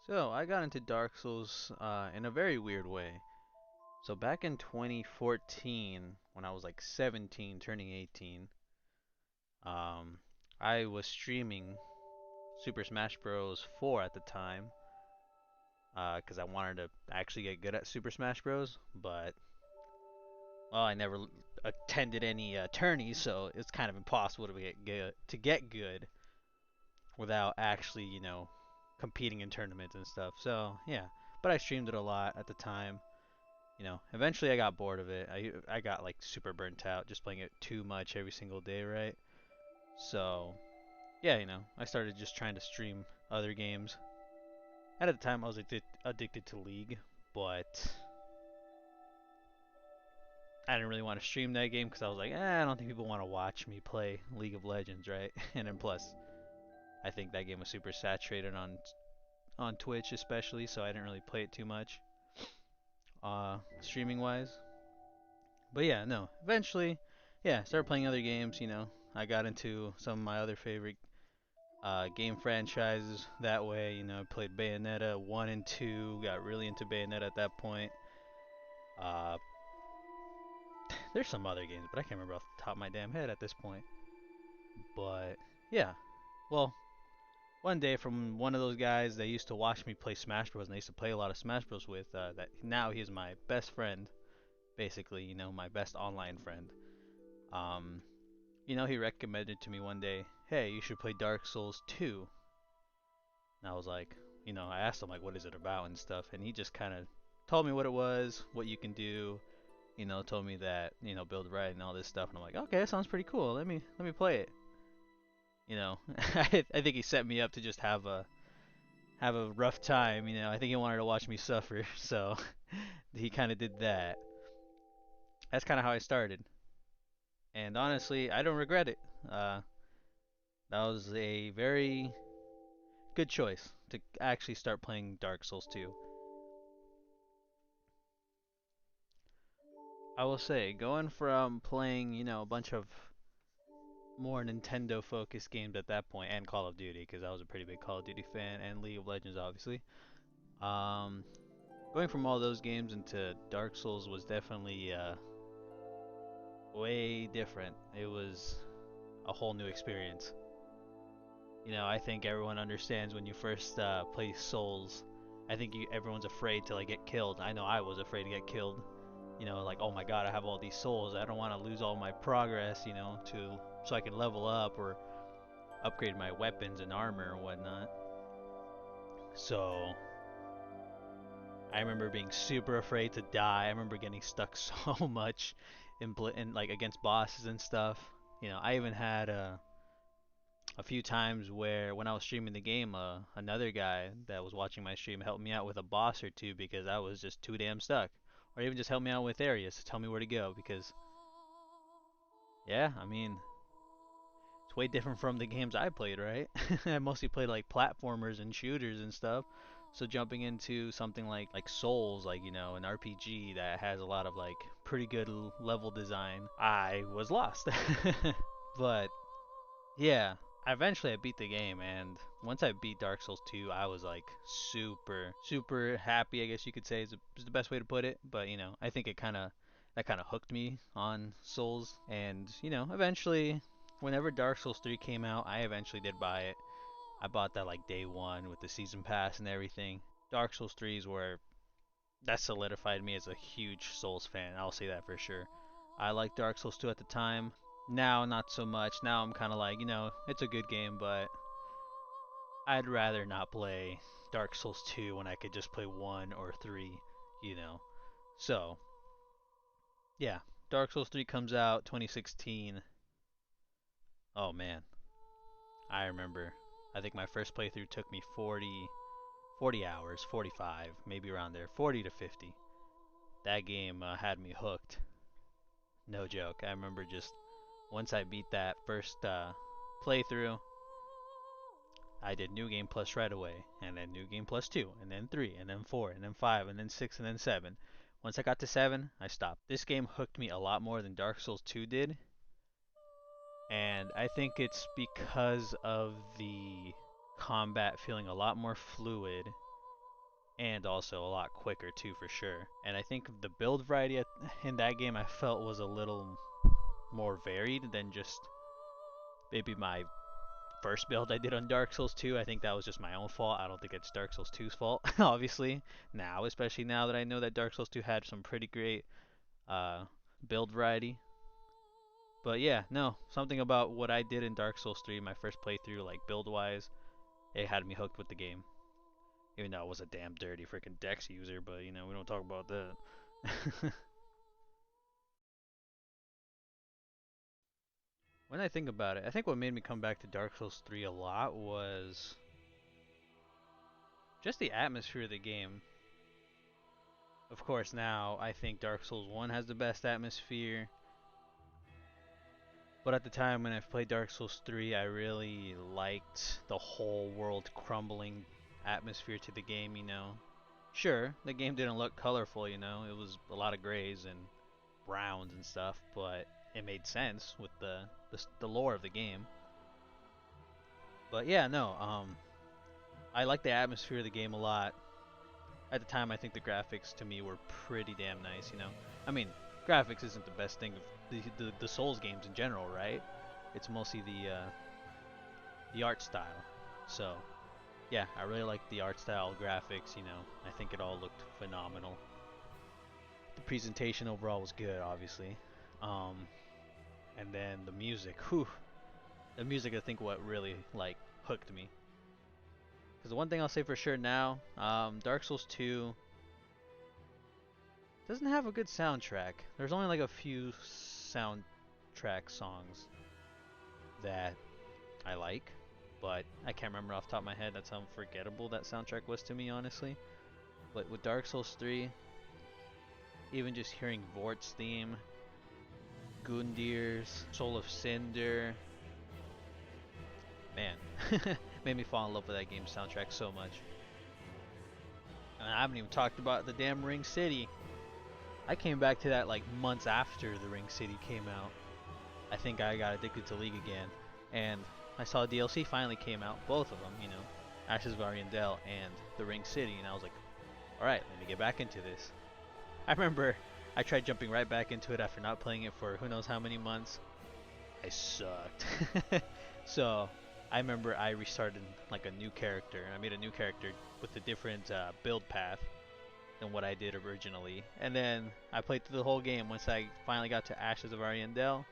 So I got into Dark Souls in a very weird way. So back in 2014, when I was like 17, turning 18, um, I was streaming Super Smash Bros. 4 at the time, because I wanted to actually get good at Super Smash Bros. But well, I never attended any tourneys, so it's kind of impossible to get good without actually, competing in tournaments and stuff. So yeah, but I streamed it a lot at the time. Eventually I got bored of it. I got like super burnt out just playing it too much every single day, right? So, yeah, I started just trying to stream other games. And at the time I was addicted to League, but I didn't really want to stream that game because I was like, I don't think people want to watch me play League of Legends, right? And then plus, I think that game was super saturated on Twitch especially, so I didn't really play it too much, streaming wise. But yeah, no. Eventually, yeah, started playing other games. I got into some of my other favorite game franchises that way. I played Bayonetta 1 and 2. Got really into Bayonetta at that point. Uh, there's some other games, but I can't remember off the top of my damn head at this point. But yeah, well, one day from one of those guys that used to watch me play Smash Bros. And I used to play a lot of Smash Bros. With, that now he's my best friend, basically. My best online friend. Um, he recommended to me one day, hey, you should play Dark Souls 2. And I was like, I asked him, like, what is it about and stuff. And he just kind of told me what it was, what you can do, told me that, build right and all this stuff. And I'm like, okay, that sounds pretty cool. Let me play it. I think he set me up to just have a rough time. I think he wanted to watch me suffer. So he kind of did that. That's kind of how I started. And honestly, I don't regret it. Uh, that was a very good choice to actually start playing Dark Souls 2. I will say, going from playing, a bunch of more Nintendo focused games at that point, and Call of Duty, because I was a pretty big Call of Duty fan, and League of Legends, obviously. Um, Going from all those games into Dark Souls was definitely way different. It was a whole new experience. I think everyone understands when you first play Souls. I think everyone's afraid to like get killed. I know I was afraid to get killed. Like, oh my god, I have all these souls. I don't want to lose all my progress, to so I can level up or upgrade my weapons and armor and whatnot. So I remember being super afraid to die. I remember getting stuck so much in like against bosses and stuff. I even had a few times where when I was streaming the game, another guy that was watching my stream helped me out with a boss or two because I was just too damn stuck. Or even just help me out with areas to tell me where to go because yeah, I mean, it's way different from the games I played, right? I mostly played like platformers and shooters and stuff. So jumping into something like Souls, like an RPG that has a lot of like pretty good level design, I was lost. But yeah, eventually I beat the game, and once I beat Dark Souls 2, I was like super super happy. I guess you could say is the best way to put it. But I think that kind of hooked me on Souls, and eventually, whenever Dark Souls 3 came out, I eventually did buy it. I bought that like day one with the season pass and everything. Dark Souls 3 is where that solidified me as a huge Souls fan. I'll say that for sure. I liked Dark Souls 2 at the time. Now, not so much. Now I'm kind of like, it's a good game, but I'd rather not play Dark Souls 2 when I could just play 1 or 3, you know. So, yeah. Dark Souls 3 comes out 2016. Oh man, I remember. I think my first playthrough took me 40 hours, 45, maybe around there, 40 to 50. That game had me hooked. No joke. I remember just once I beat that first playthrough, I did New Game Plus right away, and then New Game Plus 2, and then 3, and then 4, and then 5, and then 6, and then 7. Once I got to 7, I stopped. This game hooked me a lot more than Dark Souls 2 did, and I think it's because of the combat feeling a lot more fluid, and also a lot quicker too for sure. And I think the build variety in that game I felt was a little more varied than just maybe my first build I did on Dark Souls 2. I think that was just my own fault. I don't think it's Dark Souls 2's fault, obviously. Now, especially now that I know that Dark Souls 2 had some pretty great uh, build variety. But yeah, no, something about what I did in Dark Souls 3, my first playthrough, like build wise, it had me hooked with the game. Even though I was a damn dirty freaking Dex user, but you know, we don't talk about that. When I think about it, I think what made me come back to Dark Souls 3 a lot was just the atmosphere of the game. Of course, now I think Dark Souls 1 has the best atmosphere. But at the time when I played Dark Souls 3, I really liked the whole world crumbling atmosphere to the game, you know. Sure, the game didn't look colorful, you know. It was a lot of grays and browns and stuff, but it made sense with the lore of the game. But yeah, no, I like the atmosphere of the game a lot. At the time, I think the graphics to me were pretty damn nice, you know. I mean, graphics isn't the best thing of the Souls games in general, right? It's mostly the art style. So, yeah, I really like the art style graphics, you know. I think it all looked phenomenal. The presentation overall was good, obviously. Um, and then the music, whew. The music, I think, what really, like, hooked me. Because the one thing I'll say for sure now, Dark Souls 2 doesn't have a good soundtrack. There's only like a few soundtrack songs that I like, but I can't remember off the top of my head. That's how forgettable that soundtrack was to me, honestly. But with Dark Souls 3, even just hearing Vort's theme, Gundir's, Soul of Cinder, man, made me fall in love with that game's soundtrack so much. And I haven't even talked about the damn Ring City. I came back to that like months after the Ring City came out. I think I got addicted to League again, and I saw DLC finally came out, both of them, you know, Ashes of Ariandel and the Ring City, and I was like, all right, let me get back into this. I remember I tried jumping right back into it after not playing it for who knows how many months. I sucked. So I remember I restarted like a new character, and I made a new character with a different build path than what I did originally. And then I played through the whole game. Once I finally got to Ashes of Ariandel,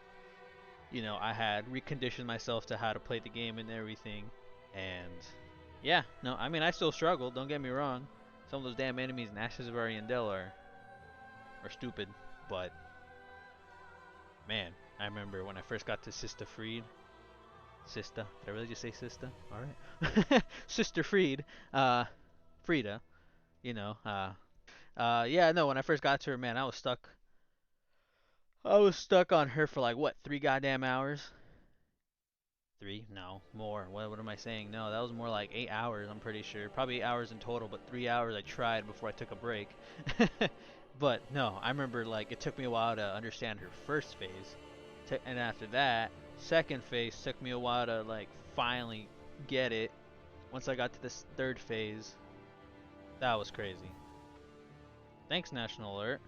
you know, I had reconditioned myself to how to play the game and everything. And yeah, no, I mean, I still struggled, don't get me wrong. Some of those damn enemies in Ashes of Ariandel are stupid, but man, I remember when I first got to Sister Fried. Sister, did I really just say Sister? Alright. Sister Fried, Frida, you know, yeah, no, when I first got to her, man, I was stuck. I was stuck on her for like what, 3 goddamn hours? 3? No, more. What am I saying? No, that was more like 8 hours. I'm pretty sure, probably 8 hours in total, but 3 hours I tried before I took a break. But no, I remember like it took me a while to understand her first phase, and after that, second phase took me a while to like finally get it. Once I got to this third phase, that was crazy. Thanks, National Alert.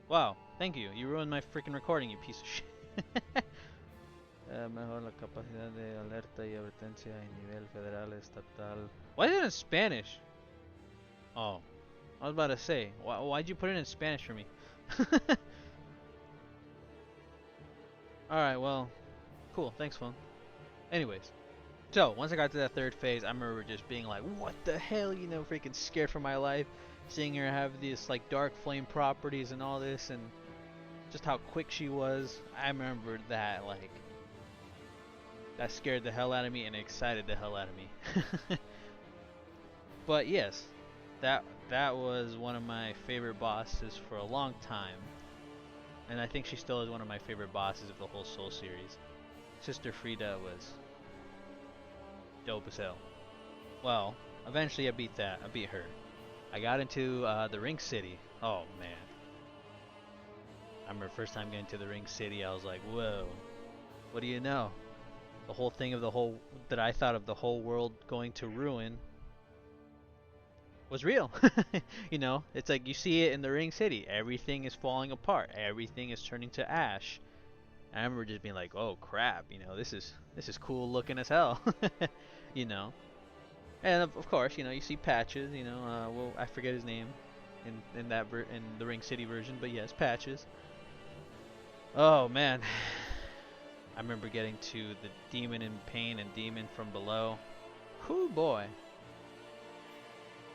Wow, thank you. You ruined my freaking recording, you piece of shit. Mejor la capacidad de alerta y advertencia en nivel federal, estatal. Why is it in Spanish? Oh, I was about to say, why'd you put it in Spanish for me? Alright, well, cool, thanks, phone. Anyways, so once I got to that third phase, I remember just being like, what the hell, you know, freaking scared for my life. Seeing her have these like dark flame properties and all this, and just how quick she was. I remember that, like, that scared the hell out of me and excited the hell out of me. But yes, that was one of my favorite bosses for a long time, and I think she still is one of my favorite bosses of the whole Soul series. Sister Frida was dope as hell. Well, eventually I beat that. I beat her. I got into the Ring City. Oh man. I remember first time getting to the Ring City, I was like, whoa, what do you know? The whole thing of the whole that I thought of the whole world going to ruin was real. You know, it's like you see it in the Ring City. Everything is falling apart. Everything is turning to ash. I remember just being like, "Oh crap!" You know, this is cool looking as hell. You know, and of course, you know, you see Patches. You know, well, I forget his name in the Ring City version, but yes, Patches. Oh man, I remember getting to the Demon in Pain and Demon from Below. Whoo boy,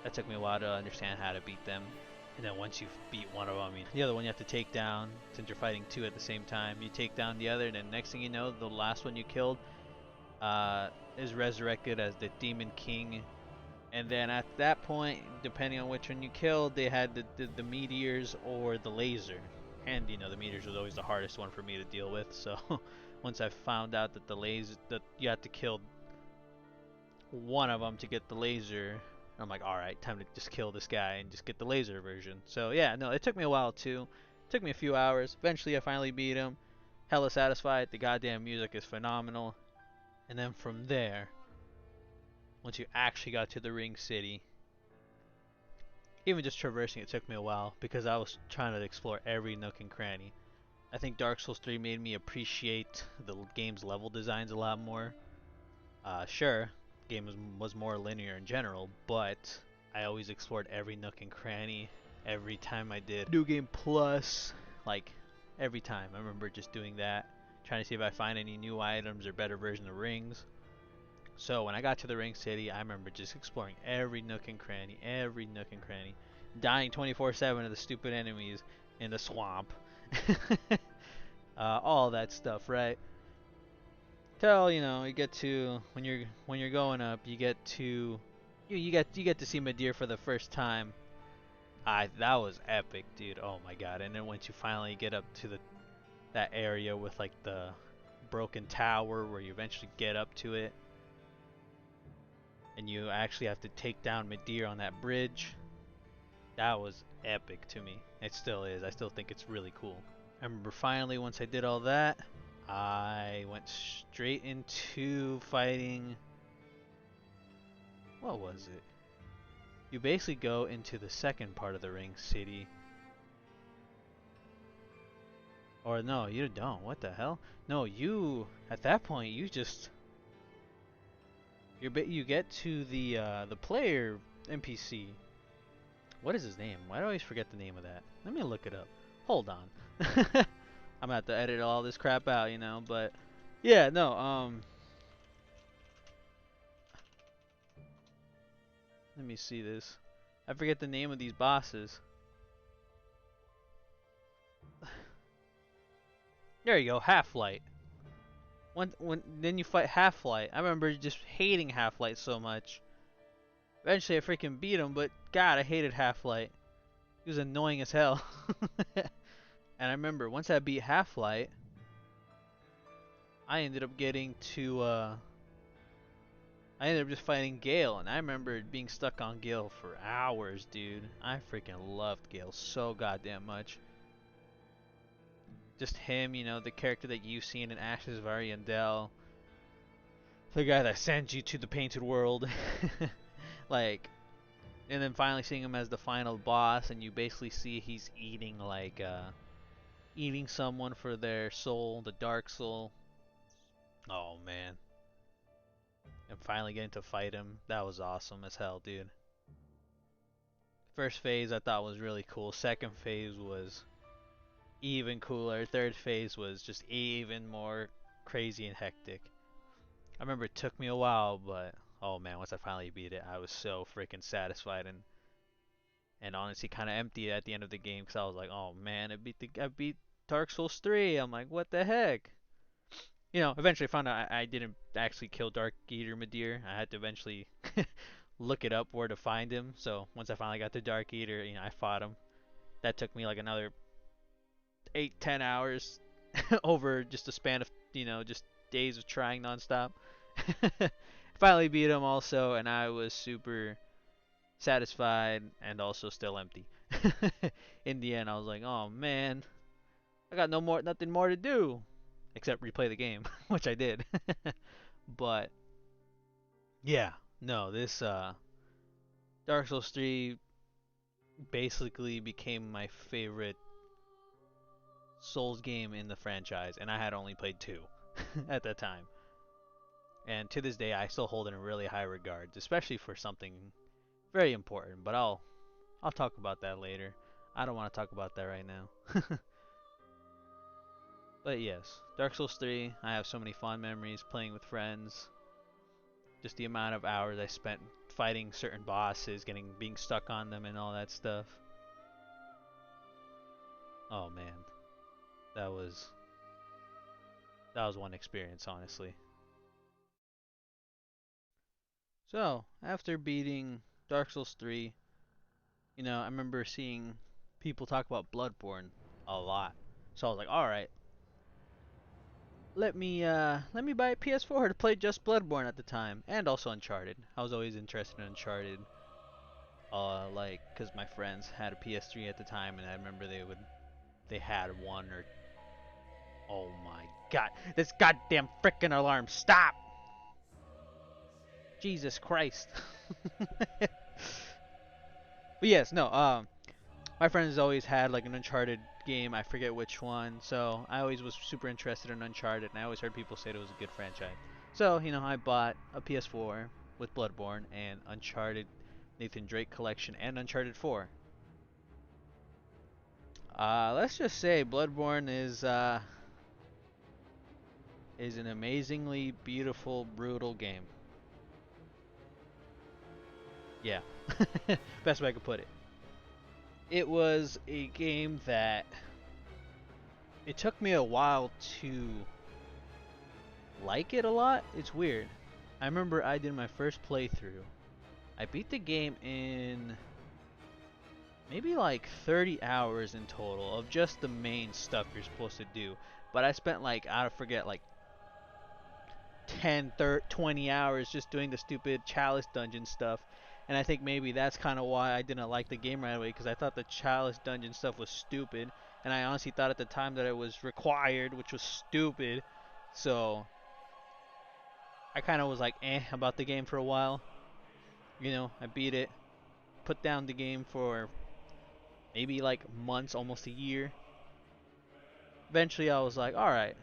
that took me a while to understand how to beat them. And then once you beat one of them, the other one you have to take down. Since you're fighting two at the same time, you take down the other, and then next thing you know, the last one you killed is resurrected as the Demon King. And then at that point, depending on which one you killed, they had the meteors or the laser. And you know, the meteors was always the hardest one for me to deal with. So once I found out that that you had to kill one of them to get the laser, I'm like, all right, time to just kill this guy and just get the laser version. So yeah, no, it took me a while too. It took me a few hours. Eventually, I finally beat him. Hella satisfied. The goddamn music is phenomenal. And then from there, once you actually got to the Ring City, even just traversing it took me a while because I was trying to explore every nook and cranny. I think Dark Souls 3 made me appreciate the game's level designs a lot more. Sure, game was more linear in general, but I always explored every nook and cranny every time I did New Game Plus. Like, every time. I remember just doing that, trying to see if I find any new items or better version of rings. So when I got to the Ring City, I remember just exploring every nook and cranny, dying 24/7 to the stupid enemies in the swamp, all that stuff, right? Till you know you get to when you're going up, you get to you get to see Madeir for the first time. That was epic, dude. Oh my god! And then once you finally get up to that area with like the broken tower where you eventually get up to it, and you actually have to take down Madeir on that bridge. That was epic to me. It still is. I still think it's really cool. I remember finally once I did all that, I went straight into fighting. What was it? You basically go into the second part of the Ring City. Or no, you don't. What the hell? No, you at that point you get to the player NPC. What is his name? Why do I always forget the name of that? Let me look it up. Hold on. I'm gonna have to edit all this crap out, you know, but yeah, no, let me see this. I forget the name of these bosses. There you go, Half-Light. When then you fight Half-Light. I remember just hating Half-Light so much. Eventually I freaking beat him, but god, I hated Half-Light. He was annoying as hell. And I remember once I beat Half-Light, I ended up getting to I ended up just fighting Gale, and I remember being stuck on Gale for hours, dude. I freaking loved Gale so goddamn much. Just him, you know, the character that you've seen in Ashes of Ariandel, the guy that sends you to the painted world. Like, and then finally seeing him as the final boss, and you basically see he's eating like eating someone for their soul, the dark soul. Oh man. And finally getting to fight him, that was awesome as hell, dude. First phase I thought was really cool. Second phase was even cooler. Third phase was just even more crazy and hectic. I remember it took me a while, but oh man, once I finally beat it, I was so freaking satisfied and honestly kind of empty at the end of the game because I was like, oh man, I beat Dark Souls 3. I'm like, what the heck? You know, eventually found out I didn't actually kill Dark Eater Madeir. I had to eventually look it up where to find him. So once I finally got to Dark Eater, you know, I fought him. That took me like another 8-10 hours over just a span of, you know, just days of trying nonstop. Finally beat him also, and I was super satisfied and also still empty. In the end, I was like, oh man, I got nothing more to do except replay the game, which I did. But yeah, no, this Dark Souls 3 basically became my favorite Souls game in the franchise, and I had only played two at that time. And to this day, I still hold it in really high regard, especially for something very important. But I'll talk about that later. I don't want to talk about that right now. But yes, Dark Souls 3, I have so many fond memories playing with friends. Just the amount of hours I spent fighting certain bosses, being stuck on them and all that stuff. Oh man, that was that was one experience, honestly. So, after beating Dark Souls 3, I remember seeing people talk about Bloodborne a lot. So I was like, all right, let me buy a PS4 to play just Bloodborne at the time, and also Uncharted. I was always interested in Uncharted, like, cause my friends had a PS3 at the time, and I remember they had one or oh my god, this goddamn frickin' alarm, stop! Jesus Christ. But yes, no, my friends always had like an Uncharted game. I forget which one. So I always was super interested in Uncharted, and I always heard people say it was a good franchise. So I bought a PS4 with Bloodborne and Uncharted, Nathan Drake collection, and Uncharted 4. Let's just say Bloodborne is an amazingly beautiful, brutal game. Yeah, best way I could put it. It was a game that it took me a while to like it a lot. It's weird. I remember I did my first playthrough. I beat the game in maybe like 30 hours in total of just the main stuff you're supposed to do. But I spent like, I forget, like 10, 30, 20 hours just doing the stupid Chalice dungeon stuff. And I think maybe that's kind of why I didn't like the game right away, because I thought the Chalice dungeon stuff was stupid. And I honestly thought at the time that it was required, which was stupid. So I kind of was like about the game for a while. I beat it, put down the game for maybe like months, almost a year. Eventually, I was like, all right,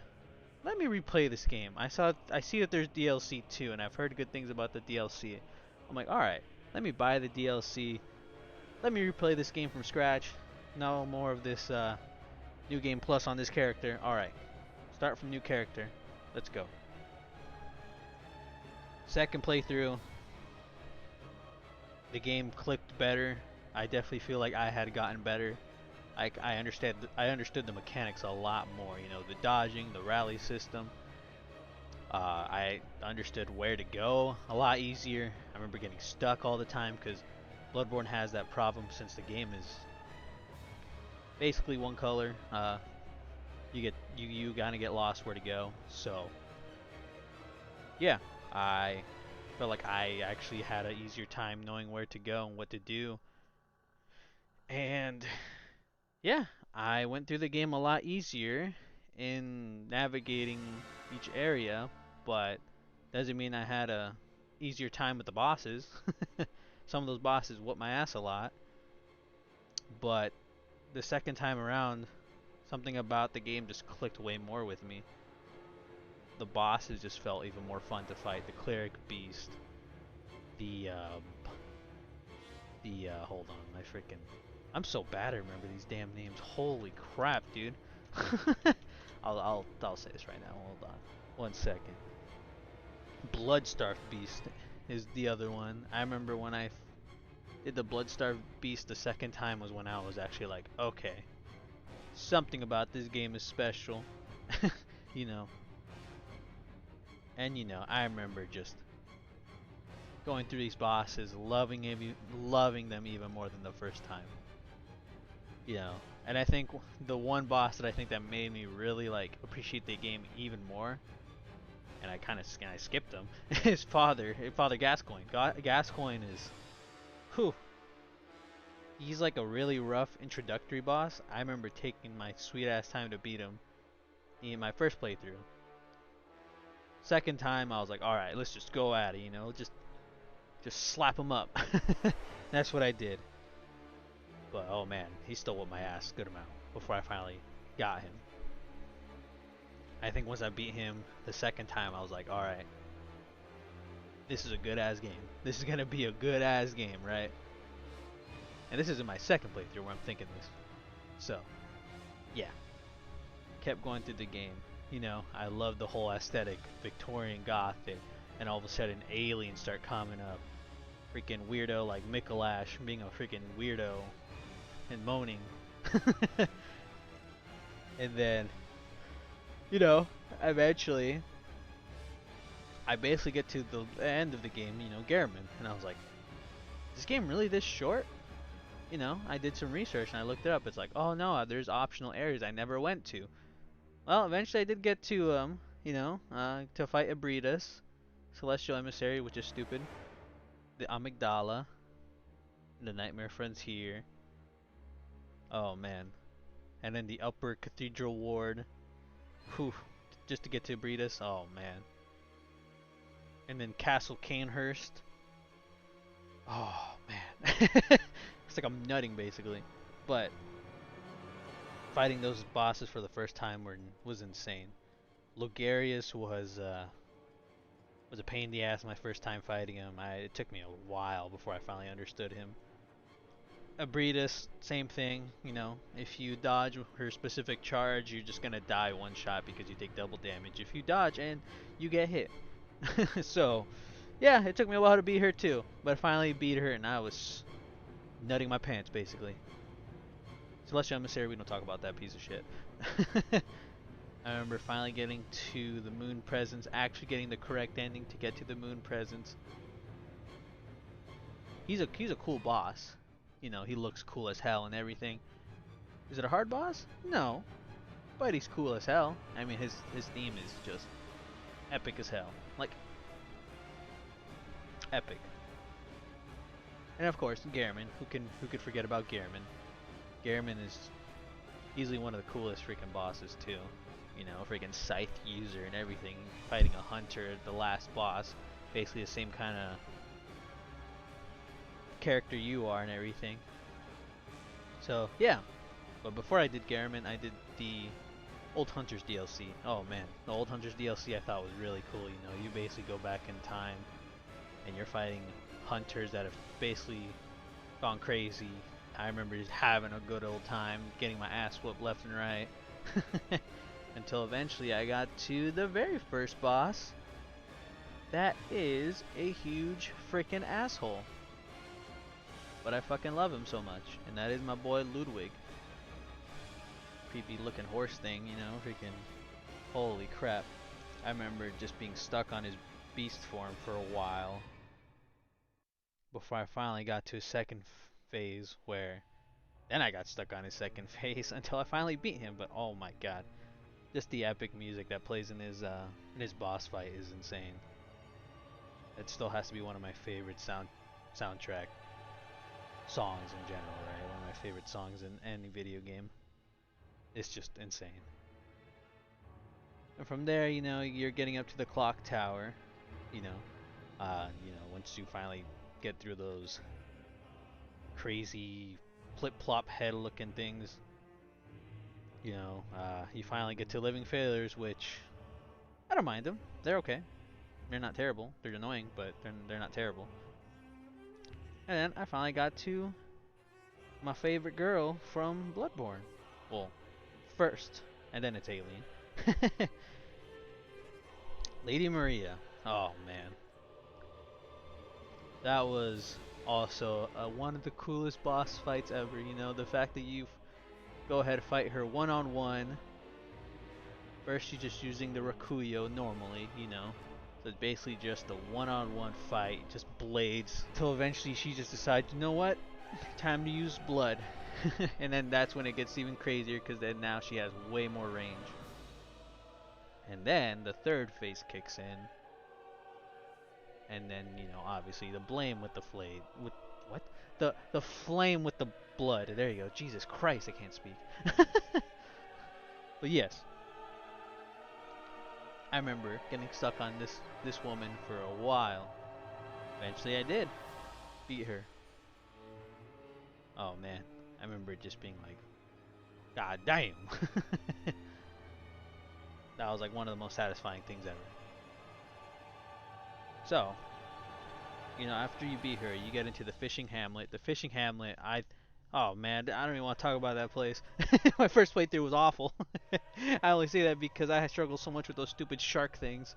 let me replay this game. I see that there's DLC too, and I've heard good things about the DLC. I'm like, all right, let me buy the DLC. Let me replay this game from scratch. No more of this new game plus on this character. All right, start from new character. Let's go. Second playthrough, the game clicked better. I definitely feel like I had gotten better. I understood the mechanics a lot more. The dodging, the rally system. I understood where to go a lot easier. I remember getting stuck all the time because Bloodborne has that problem since the game is basically one color. You kind of get lost where to go. So yeah, I felt like I actually had an easier time knowing where to go and what to do. And yeah, I went through the game a lot easier in navigating each area, but doesn't mean I had a easier time with the bosses. Some of those bosses whooped my ass a lot, but the second time around, something about the game just clicked way more with me. The bosses just felt even more fun to fight. The Cleric beast, the hold on, my freaking I'm so bad I remember these damn names. Holy crap, dude. I'll say this right now. Hold on. 1 second. Bloodstarved Beast is the other one. I remember when I did the Bloodstarved Beast the second time was when I was actually like, okay, something about this game is special. you know. And I remember just going through these bosses, loving them even more than the first time. you know. And I think the one boss that I think that made me really like appreciate the game even more, and I skipped him, is Father Gascoigne. Gascoigne is, whew, he's like a really rough introductory boss. I remember taking my sweet ass time to beat him in my first playthrough. Second time, I was like, all right, let's just go at it, you know, just slap him up. That's what I did. But oh man, he still whooped my ass a good amount before I finally got him. I think once I beat him the second time, I was like, all right, this is a good ass game. This is gonna be a good ass game, right? And this isn't my second playthrough where I'm thinking this. So, yeah, kept going through the game. You know, I love the whole aesthetic, Victorian Gothic, and all of a sudden aliens start coming up. Freaking weirdo like Mikolash being a freaking weirdo and moaning. And then, you know, eventually, I basically get to the end of the game, you know, Gehrman, and I was like, is this game really this short? You know, I did some research and I looked it up. It's like, oh no, there's optional areas I never went to. Well, eventually I did get to, you know, to fight Abridas, Celestial Emissary, which is stupid, the Amygdala, the Nightmare Frontier. Oh man. And then the Upper Cathedral Ward. Whew. Just to get to Abridas. Oh man. And then Castle Canehurst. Oh man. It's like I'm nutting basically. But fighting those bosses for the first time was insane. Logarius was a pain in the ass my first time fighting him. It took me a while before I finally understood him. Abridas, same thing, you know, if you dodge her specific charge, you're just gonna die one shot because you take double damage if you dodge and you get hit. So, yeah, it took me a while to beat her too, but I finally beat her and I was nutting my pants basically. Celestial Emissary, we don't talk about that piece of shit. I remember finally getting to the Moon Presence, actually getting the correct ending to get to the Moon Presence. He's a cool boss. You know, he looks cool as hell and everything. Is it a hard boss? No. But he's cool as hell. I mean, his theme is just epic as hell. Like, epic. And of course, Gehrman. Who could forget about Gehrman? Gehrman is easily one of the coolest freaking bosses too. You know, freaking scythe user and everything. Fighting a hunter, the last boss. Basically the same kind of character you are and everything. So yeah, but before I did Gehrman, I did the Old Hunters DLC. Oh man, the Old Hunters DLC I thought was really cool. You know, you basically go back in time and you're fighting hunters that have basically gone crazy. I remember just having a good old time, getting my ass whooped left and right. Until eventually I got to the very first boss. That is a huge freaking asshole. But I fucking love him so much, and that is my boy Ludwig. Creepy looking horse thing, you know, freaking holy crap. I remember just being stuck on his beast form for a while before I finally got to his second phase, where then I got stuck on his second phase until I finally beat him. But oh my god, just the epic music that plays in his boss fight is insane. It still has to be one of my favorite soundtrack songs in general, right? One of my favorite songs in any video game. It's just insane. And from there, you know, you're getting up to the clock tower. You know, once you finally get through those crazy flip-plop head-looking things, you know, you finally get to living failures, which I don't mind them. They're okay. They're not terrible. They're annoying, but they're not terrible. And then I finally got to my favorite girl from Bloodborne. Well, first, and then it's Alien. Lady Maria. Oh man. That was also one of the coolest boss fights ever. You know, the fact that you go ahead and fight her one-on-one. First, you're just using the Rakuyo normally, you know. So it's basically just a one-on-one fight, just blades. Till eventually she just decides, you know what? Time to use blood. And then that's when it gets even crazier, because then now she has way more range. And then the third phase kicks in. And then, you know, obviously the blame with the flame. With what? The flame with the blood. There you go. Jesus Christ, I can't speak. But yes. I remember getting stuck on this woman for a while. Eventually I did beat her. Oh man, I remember just being like, God damn. That was like one of the most satisfying things ever. So, you know, after you beat her, you get into the fishing hamlet. The fishing hamlet, oh man, I don't even want to talk about that place. My first playthrough was awful. I only say that because I had struggled so much with those stupid shark things.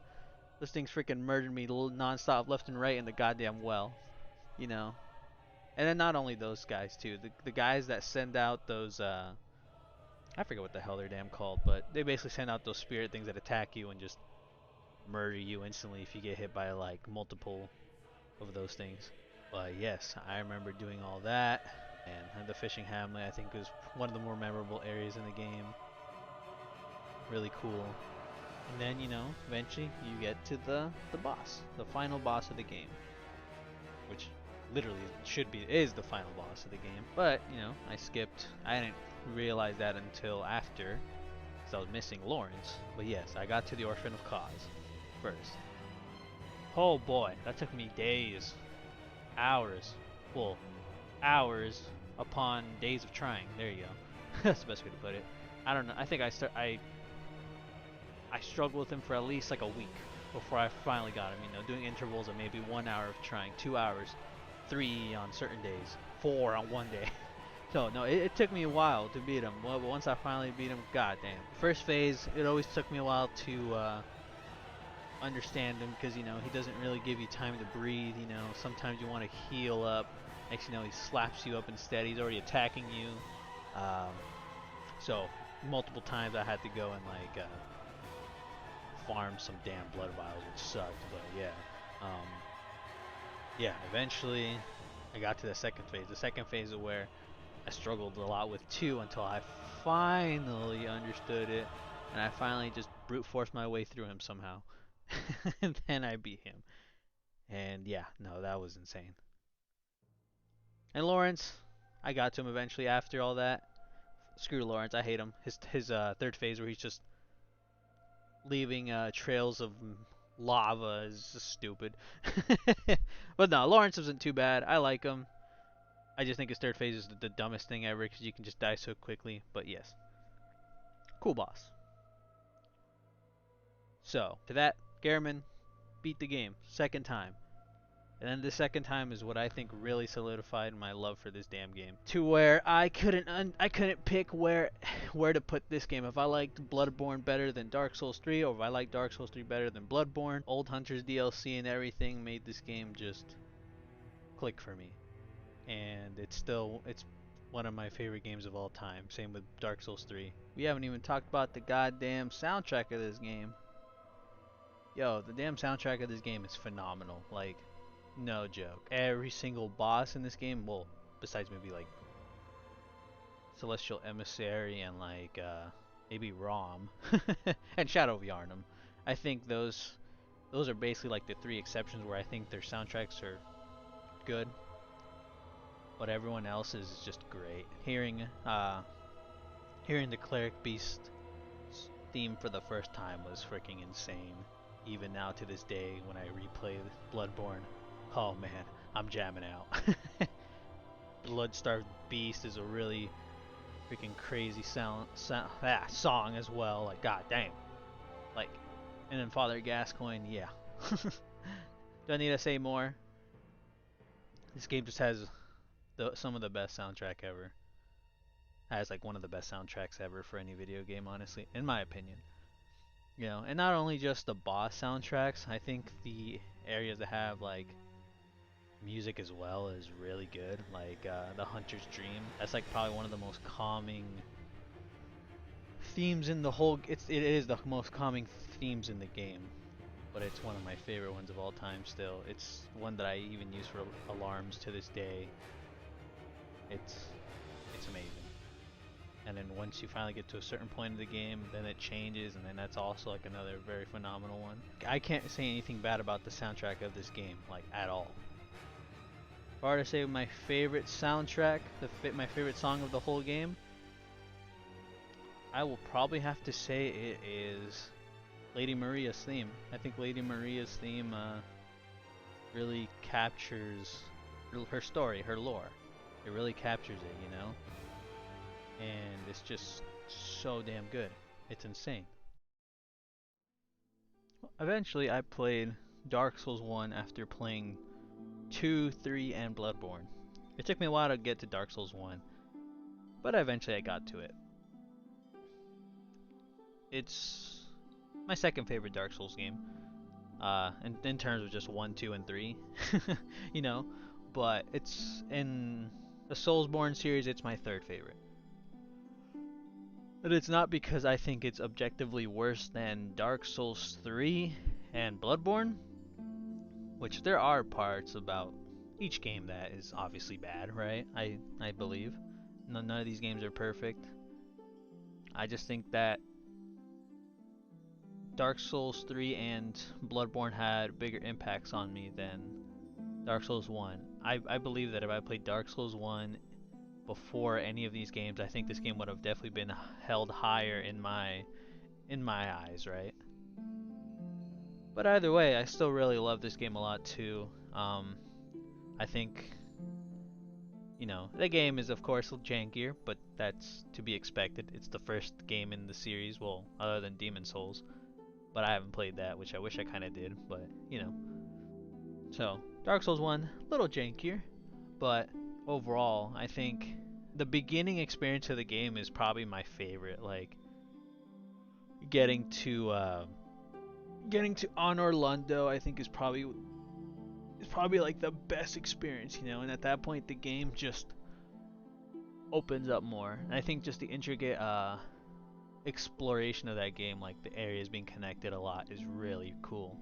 Those things freaking murdered me non-stop, left and right in the goddamn well. You know. And then not only those guys too, the guys that send out those I forget what the hell they're damn called, but they basically send out those spirit things that attack you and just murder you instantly if you get hit by like multiple of those things. But yes, I remember doing all that, and the fishing hamlet I think was one of the more memorable areas in the game. Really cool. And then, you know, eventually you get to the boss, the final boss of the game, which literally is the final boss of the game. But, you know, I didn't realize that until after, because I was missing Lawrence. But yes, I got to the Orphan of Cause first. Oh boy, that took me days, hours, well, hours upon days of trying. There you go. That's the best way to put it. I don't know. I think I struggled with him for at least like a week before I finally got him. You know, doing intervals of maybe 1 hour of trying, 2 hours, 3 on certain days, 4 on one day. So no, it took me a while to beat him. Well, but once I finally beat him, goddamn. First phase, it always took me a while to understand him because, you know, he doesn't really give you time to breathe. You know, sometimes you want to heal up. Next, you know, he slaps you up instead. He's already attacking you. So multiple times I had to go and like farm some damn blood vials, which sucked. But yeah, eventually I got to the second phase. The second phase is where I struggled a lot with 2 until I finally understood it, and I finally just brute forced my way through him somehow. And then I beat him. And yeah, no, that was insane. And Lawrence, I got to him eventually after all that. Screw Lawrence, I hate him. His third phase where he's just leaving trails of lava is just stupid. But no, Lawrence isn't too bad. I like him. I just think his third phase is the dumbest thing ever because you can just die so quickly. But yes, cool boss. So, to that, Gehrman beat the game second time. And then the second time is what I think really solidified my love for this damn game. To where I couldn't pick where to put this game. If I liked Bloodborne better than Dark Souls 3, or if I liked Dark Souls 3 better than Bloodborne. Old Hunters DLC and everything made this game just click for me. And it's one of my favorite games of all time. Same with Dark Souls 3. We haven't even talked about the goddamn soundtrack of this game. Yo, the damn soundtrack of this game is phenomenal. Like, no joke. Every single boss in this game, well, besides maybe like Celestial Emissary and like maybe Rom and Shadow of Yharnam. I think those are basically like the 3 exceptions where I think their soundtracks are good. But everyone else is just great. Hearing the Cleric Beast theme for the first time was freaking insane. Even now to this day when I replay Bloodborne, oh man, I'm jamming out. Bloodstarved Beast is a really freaking crazy song as well. Like, god damn. Like, and then Father Gascoigne, yeah. Do I need to say more? This game just has some of the best soundtrack ever. Has like one of the best soundtracks ever for any video game, honestly, in my opinion. You know, and not only just the boss soundtracks, I think the areas that have like music as well is really good. Like the Hunter's Dream, that's like probably one of the most calming themes in the whole. It is the most calming themes in the game, but it's one of my favorite ones of all time. Still, it's one that I even use for alarms to this day. It's amazing. And then once you finally get to a certain point of the game, then it changes, and then that's also like another very phenomenal one. I can't say anything bad about the soundtrack of this game, like at all. If I were to say my favorite soundtrack, my favorite song of the whole game, I will probably have to say it is Lady Maria's theme. I think Lady Maria's theme really captures her story, her lore. It really captures it, you know? And it's just so damn good. It's insane. Eventually, I played Dark Souls 1 after playing 2, 3, and Bloodborne. It took me a while to get to Dark Souls 1, but eventually I got to it. It's my second favorite Dark Souls game, in terms of just 1, 2, and 3, you know, but it's in the SoulsBorne series, it's my third favorite. But it's not because I think it's objectively worse than Dark Souls 3 and Bloodborne, which there are parts about each game that is obviously bad, right? I believe. None of these games are perfect. I just think that Dark Souls 3 and Bloodborne had bigger impacts on me than Dark Souls 1. I believe that if I played Dark Souls 1 before any of these games, I think this game would have definitely been held higher in my eyes, right? But either way, I still really love this game a lot too. I think, you know, the game is of course jankier, but that's to be expected. It's the first game in the series, well, other than Demon Souls. But I haven't played that, which I wish I kind of did, but, you know. So, Dark Souls 1, a little jankier, but overall, I think the beginning experience of the game is probably my favorite. Like, getting to Honor Lundo, I think is probably like the best experience, you know. And at that point, the game just opens up more. And I think just the intricate exploration of that game, like the areas being connected a lot, is really cool.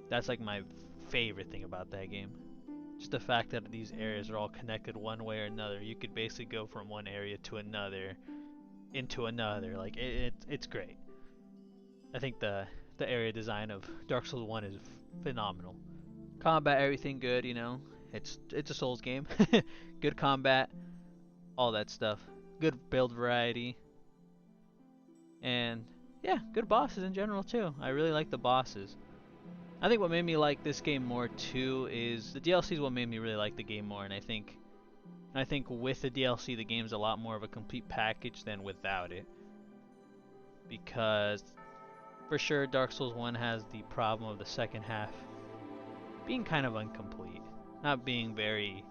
That's like my favorite thing about that game. Just the fact that these areas are all connected one way or another. You could basically go from one area to another, into another. Like it's great. I think the area design of Dark Souls 1 is phenomenal. Combat, everything good, you know. It's a Souls game. Good combat, all that stuff. Good build variety. And yeah, good bosses in general too. I really like the bosses. I think what made me like this game more too is the DLC is what made me really like the game more, and I think with the DLC the game's a lot more of a complete package than without it. Because for sure Dark Souls 1 has the problem of the second half being kind of incomplete, not being very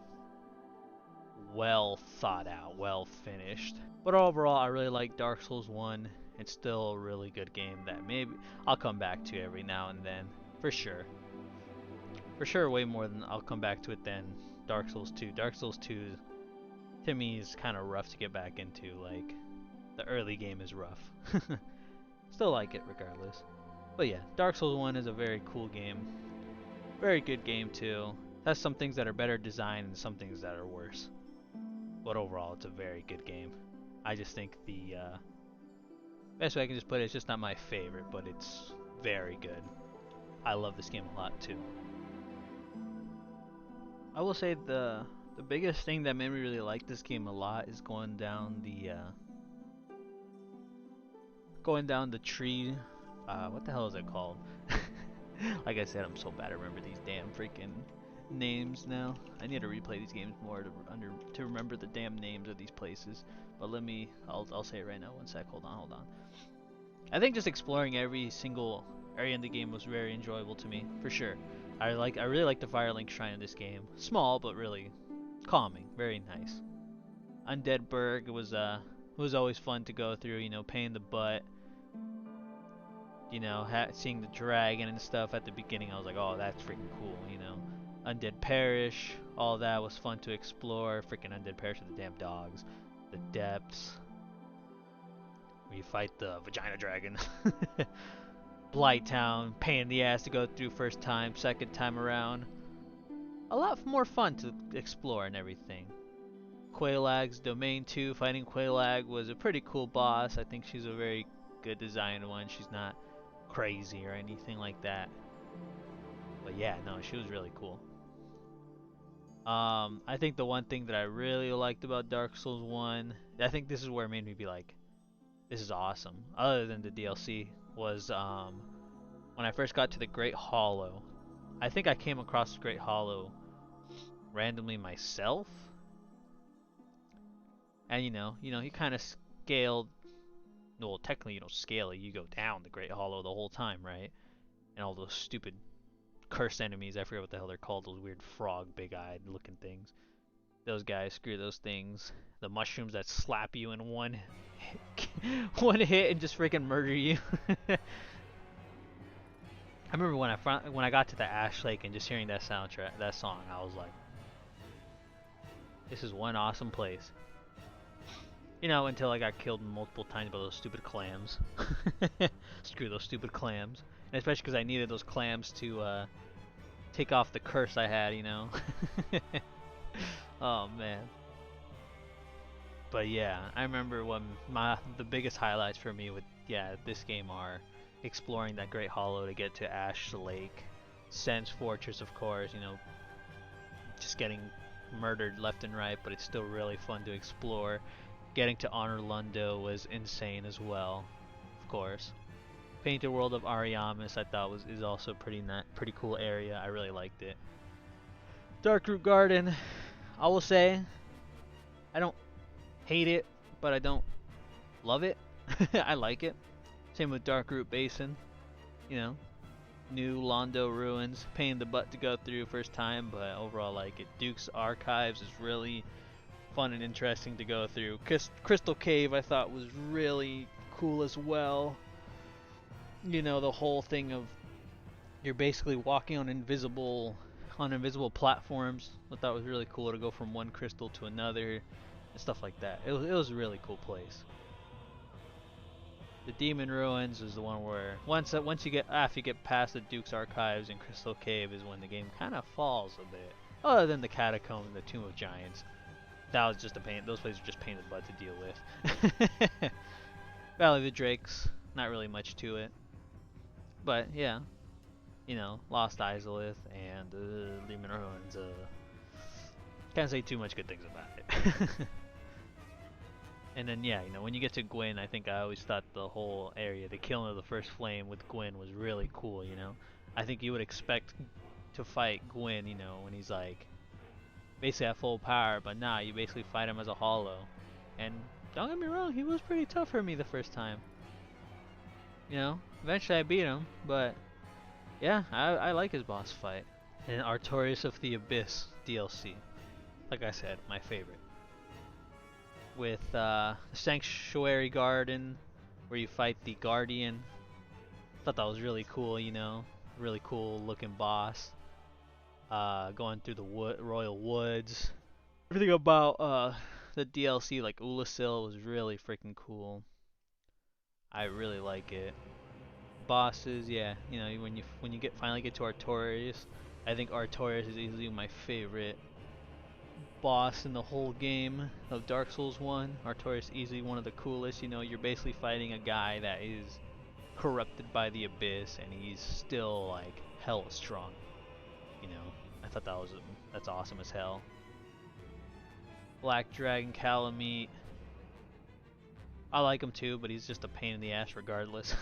well thought out, well finished. But overall, I really like Dark Souls 1. It's still a really good game that maybe I'll come back to every now and then, for sure. For sure, way more than I'll come back to it than Dark Souls 2. Dark Souls 2 to me is kind of rough to get back into. Like, the early game is rough. Still like it regardless. But yeah, Dark Souls 1 is a very cool game. Very good game too. Has some things that are better designed and some things that are worse. But overall, it's a very good game. I just think the best way I can just put it, it's just not my favorite, but it's very good. I love this game a lot too. I will say the biggest thing that made me really like this game a lot is going down the tree. What the hell is it called? Like I said, I'm so bad at remember these damn freaking names now. I need to replay these games more to remember the damn names of these places. But I'll say it right now. One sec. Hold on. I think just exploring every single area in the game was very enjoyable to me, for sure. I really like the Firelink Shrine in this game. Small, but really calming. Very nice. Undead Burg was always fun to go through. You know, pain in the butt. You know, seeing the dragon and stuff at the beginning, I was like, oh, that's freaking cool, you know. Undead Parish, all that was fun to explore. Freaking Undead Parish with the damn dogs. The depths. Where you fight the vagina dragon. Blight Town, pain in the ass to go through first time, second time around. A lot more fun to explore and everything. Quailag's Domain 2, fighting Quailag was a pretty cool boss. I think she's a very good designed one. She's not crazy or anything like that. But yeah, no, she was really cool. I think the one thing that I really liked about Dark Souls 1, I think this is where it made me be like, this is awesome, other than the DLC, was when I first got to the Great Hollow. I think I came across the Great Hollow randomly myself, and you kind of scaled. Well, technically you don't scale it; you go down the Great Hollow the whole time, right? And all those stupid cursed enemies, I forget what the hell they're called, those weird frog, big-eyed looking things. Those guys, screw those things. The mushrooms that slap you in one one hit and just freaking murder you. I remember when I got to the Ash Lake and just hearing that soundtrack, that song, I was like, this is one awesome place. Until I got killed multiple times by those stupid clams. Screw those stupid clams. And especially because I needed those clams to take off the curse I had, Oh man. But yeah, I remember when the biggest highlights for me with this game are exploring that Great Hollow to get to Ash Lake, Sen's Fortress, of course. Just getting murdered left and right, but it's still really fun to explore. Getting to Honor Lundo was insane as well, of course. Painted World of Ariamis I thought is also pretty cool area. I really liked it. Darkroot Garden, I will say, I don't hate it, but I don't love it. I like it. Same with Darkroot Basin. New Londo ruins, pain in the butt to go through first time, but overall I like it. Duke's Archives is really fun and interesting to go through. Crystal Cave I thought was really cool as well. The whole thing of you're basically walking on invisible platforms. I thought it was really cool to go from one crystal to another and stuff like that. It was a really cool place. The Demon Ruins is the one where once you get past the Duke's Archives and Crystal Cave is when the game kind of falls a bit. Other than the Catacomb and the Tomb of Giants, that was just a pain. Those places are just pain in the butt to deal with. Valley of the Drakes, not really much to it, but yeah, Lost Izalith and Demon Ruins. Can't say too much good things about it. And then when you get to Gwyn, I think I always thought the whole area, the killing of the first flame with Gwyn was really cool. I think you would expect to fight Gwyn, when he's like basically at full power, but nah, you basically fight him as a hollow. And don't get me wrong, he was pretty tough for me the first time. Eventually I beat him, but yeah, I like his boss fight. And Artorias of the Abyss DLC, like I said, my favorite. With Sanctuary Garden, where you fight the Guardian. Thought that was really cool, really cool looking boss. Going through the Royal Woods. Everything about the DLC, like Ulasil, was really freaking cool. I really like it. Bosses, yeah, when you finally get to Artorias, I think Artorias is easily my favorite boss in the whole game of Dark Souls 1. Artorias easily one of the coolest. You're basically fighting a guy that is corrupted by the Abyss, and he's still like hella strong. I thought that's awesome as hell. Black Dragon Calamite, I like him too, but he's just a pain in the ass regardless.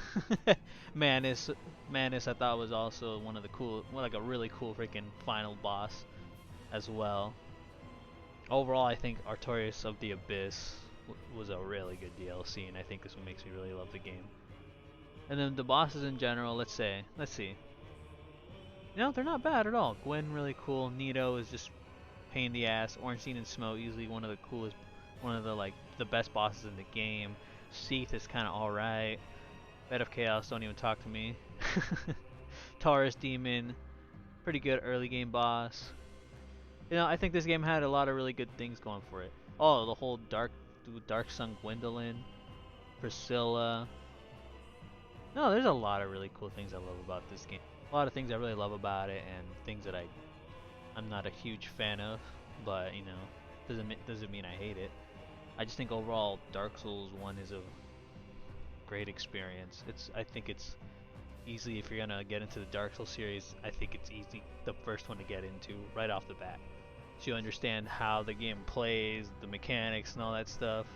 Manus I thought was also one of the a really cool freaking final boss as well. Overall, I think Artorias of the Abyss was a really good DLC, and I think this one makes me really love the game. And then the bosses in general, let's see. They're not bad at all. Gwen, really cool. Nito is just pain in the ass. Ornstein and Smoke, usually one of the coolest, one of the best bosses in the game. Seath is kind of alright. Bed of Chaos, don't even talk to me. Taurus Demon, pretty good early game boss. I think this game had a lot of really good things going for it. Oh, the whole Dark Sun Gwendolyn, Priscilla. No, there's a lot of really cool things I love about this game. A lot of things I really love about it, and things that I'm not a huge fan of. But doesn't mean I hate it. I just think overall Dark Souls 1 is a great experience. I think it's easily, if you're gonna get into the Dark Souls series, I think it's easy, the first one to get into right off the bat. So you understand how the game plays, the mechanics and all that stuff.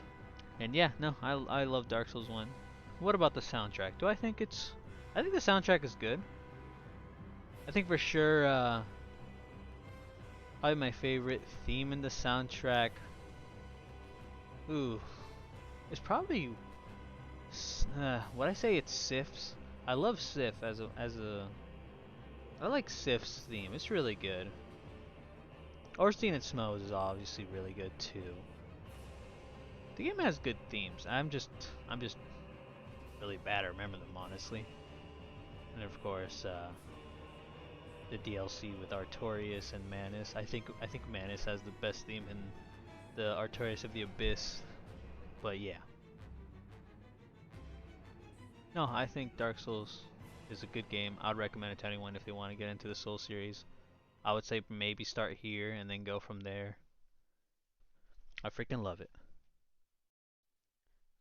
And yeah, no, I love Dark Souls 1. What about the soundtrack? Do I think it's I think the soundtrack is good. I think for sure, probably my favorite theme in the soundtrack. Ooh, it's probably what I say. It's Sif's. I love Sif as a. I like Sif's theme. It's really good. Orstein and Smoes is obviously really good too. The game has good themes. I'm just really bad at remembering them honestly. And of course, the DLC with Artorias and Manus. I think Manus has the best theme in the Artorias of the Abyss. But yeah. No, I think Dark Souls is a good game. I'd recommend it to anyone if they want to get into the Soul series. I would say maybe start here and then go from there. I freaking love it.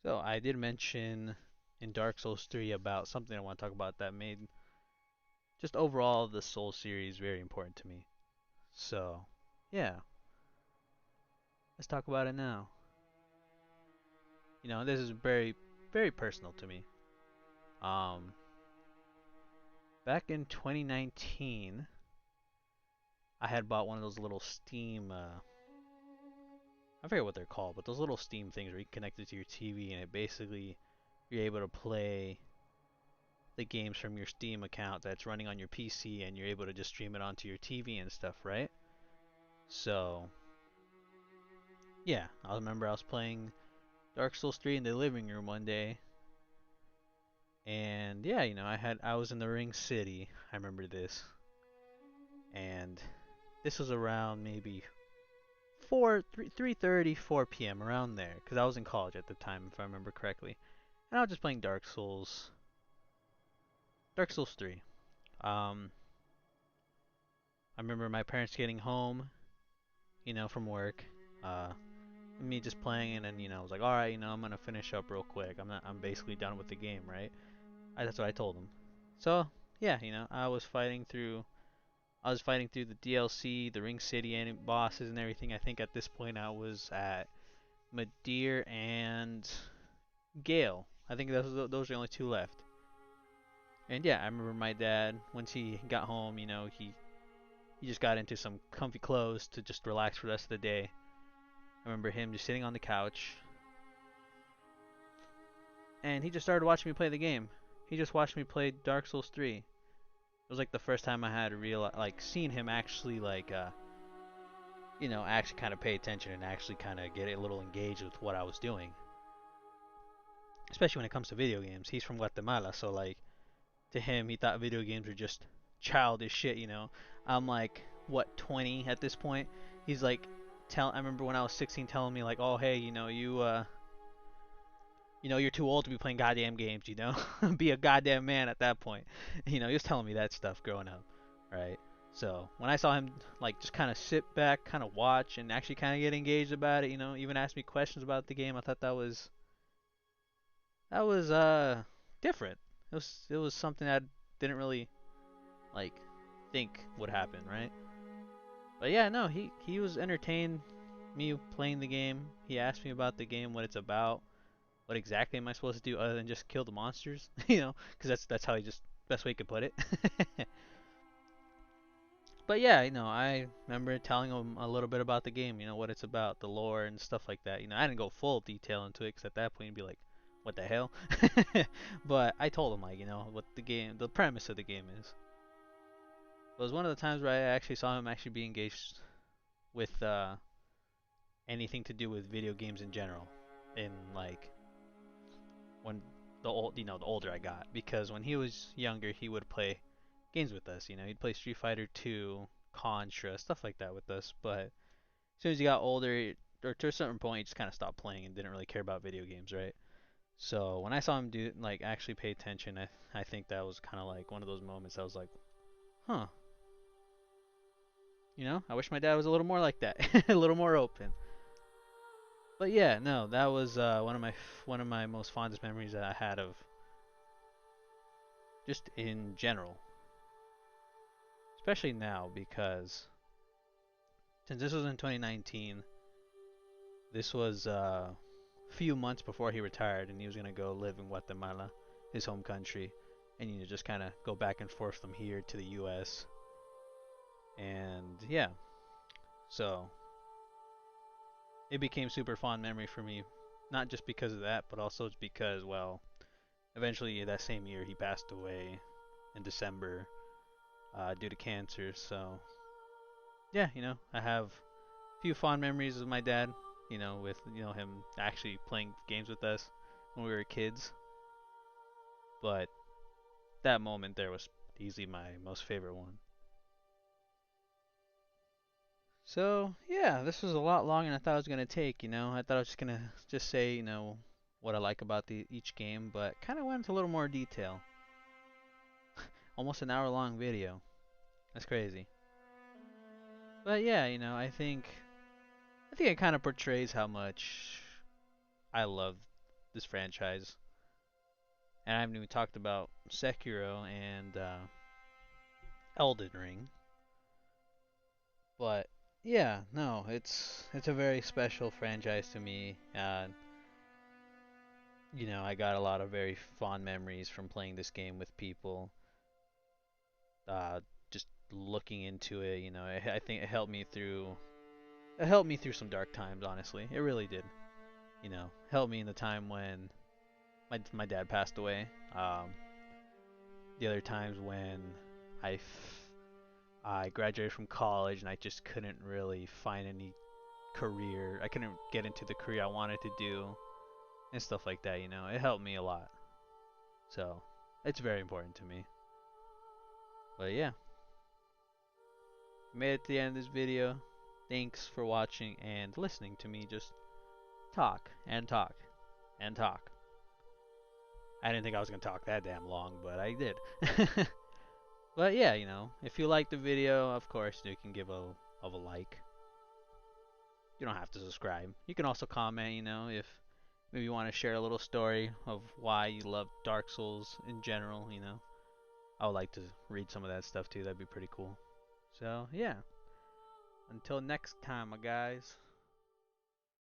So I did mention in Dark Souls 3 about something I want to talk about that made just overall the Soul series very important to me. So yeah, let's talk about it now. This is very, very personal to me. Um, Back in 2019, I had bought one of those little Steam, I forget what they're called, but those little Steam things where you connect it to your TV and it basically, you're able to play the games from your Steam account that's running on your PC and you're able to just stream it onto your TV and stuff, right? So, yeah, I remember I was playing Dark Souls 3 in the living room one day, and yeah, I was in the Ring City. I remember this, and this was around maybe 3:30, 4 p.m. around there, because I was in college at the time, if I remember correctly, and I was just playing Dark Souls 3. Um, I remember my parents getting home, from work, uh, me just playing, and then I was like, all right, I'm gonna finish up real quick. I'm basically done with the game, right? That's what I told them. So yeah, I was fighting through the DLC, the Ring City and bosses and everything. I think at this point I was at Madeir and Gale. I think those are the only two left. And yeah, I remember my dad once he got home. He just got into some comfy clothes to just relax for the rest of the day. I remember him just sitting on the couch, and he just started watching me play the game. He just watched me play Dark Souls 3. It was like the first time I had seen him actually actually kind of pay attention and actually kind of get a little engaged with what I was doing. Especially when it comes to video games. He's from Guatemala, so like to him, he thought video games were just childish shit. I'm like, what, 20 at this point? He's like, I remember when I was 16 telling me like, oh hey, you're too old to be playing goddamn games. Be a goddamn man at that point. He was telling me that stuff growing up, right? So when I saw him like just kind of sit back, kind of watch, and actually kind of get engaged about it, even ask me questions about the game, I thought that was different. It was something I didn't really like think would happen, right? But yeah, no, he was entertained me playing the game. He asked me about the game, what it's about, what exactly am I supposed to do other than just kill the monsters, because that's how he just best way he could put it. But yeah, I remember telling him a little bit about the game, what it's about, the lore and stuff like that. I didn't go full detail into it because at that point he'd be like, what the hell? But I told him like, what the premise of the game is. It was one of the times where I actually saw him actually be engaged with anything to do with video games in general. In like when the older I got, because when he was younger, he would play games with us. He'd play Street Fighter 2, Contra, stuff like that with us. But as soon as he got older, or to a certain point, he just kind of stopped playing and didn't really care about video games, right? So when I saw him do like actually pay attention, I think that was kind of like one of those moments. I was like, huh. I wish my dad was a little more like that, a little more open. But yeah, no, that was one of my most fondest memories that I had of just in general, especially now because since this was in 2019, this was a few months before he retired and he was gonna go live in Guatemala, his home country. and just kind of go back and forth from here to the U.S. And yeah, so it became super fond memory for me, not just because of that, but also it's because, well, eventually that same year he passed away in December due to cancer. So yeah, I have a few fond memories of my dad, with him actually playing games with us when we were kids. But that moment there was easily my most favorite one. So yeah, this was a lot longer than I thought it was gonna take. I thought I was just gonna just say what I like about each game, but kind of went into a little more detail. Almost an hour long video. That's crazy. But yeah, I think it kind of portrays how much I love this franchise. And I haven't even talked about Sekiro and Elden Ring. But yeah, no, it's a very special franchise to me. I got a lot of very fond memories from playing this game with people. Just looking into it, I think it helped me through some dark times. Honestly, it really did. Helped me in the time when my dad passed away. The other times when I graduated from college and I just couldn't really find any career. I couldn't get into the career I wanted to do and stuff like that. It helped me a lot. So it's very important to me. But yeah, made it to the end of this video. Thanks for watching and listening to me just talk and talk and talk. I didn't think I was gonna talk that damn long, but I did. But yeah, if you like the video, of course you can give a like. You don't have to subscribe. You can also comment, if maybe you want to share a little story of why you love Dark Souls in general. I would like to read some of that stuff too. That'd be pretty cool. So, yeah. Until next time, my guys.